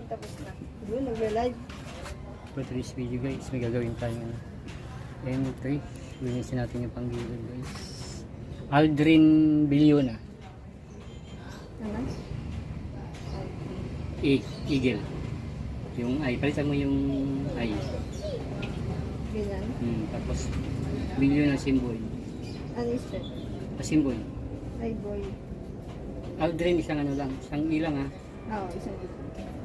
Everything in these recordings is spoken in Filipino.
tapos na. Doon, nagla-live. For today's video guys, may gagawin tayong ano. M3. Linisin natin yung panggilid guys. Aldrin Biliona. Ano? Eagle. Yung ay, palitan mo yung ay. Ganyan. Tapos Biliona symbol. Ano is that? Symbol. Ay, boy. Aldrin isang ano lang, isang ilang ha. Oo, isang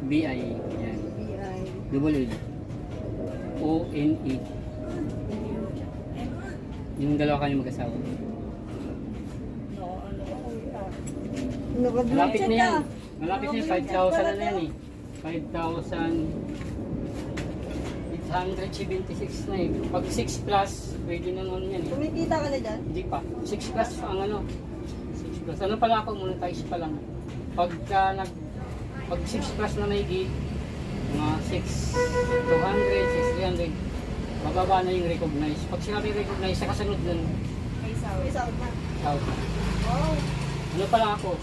BI. Yan. BI. Double L. ONE. Yung dalawa kayo mag-asawa. Malapit na yan. Malapit na yan. 5,000 na yan eh. 5,876 na eh. Pag 6 plus, pwede na naman yan eh. Kumikita ka na dyan? Hindi pa. 6 plus ang ano. 6 plus. Ano pala ako? Monetize pa lang. Pag 6 plus na may gig, mga 6,200, 6,300, mababa na yung recognize. Pag sinabi recognize, sa kasunod nun, May sound na. out. Wow. Ano pala ako?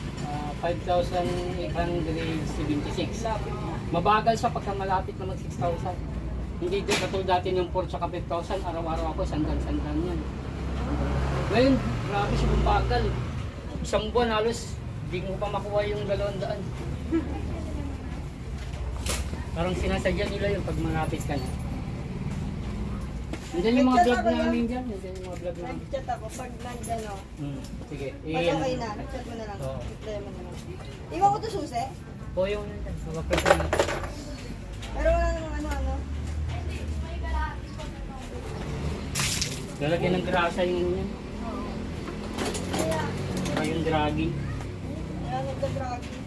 5,876. Mabagal sa pagkamalapit na mag 6,000. Hindi din katulad dati yung 4 tsaka 5,000, araw-araw ako, sandan-sandan yan. Ngayon, grabe siya bagal. Isang buwan halos, di mo pa makuha yung 200. Parang sinasadya nila yung pag malapit ka na. Nandiyan yung mga vlog namin dyan. Nandiyan yung mga vlog namin. Nag-chat ako pag nandyan o. Sige. Pag okay na, nag-chat mo na lang. Oo. Reply mo na lang. Iwan ko to susi. Po yung nandiyan. Makapresa na. Pero wala namang ano-ano. Lalagyan ng grasa yung ano yan. Kaya, Saka yung dragging. kaya nagda-dragging.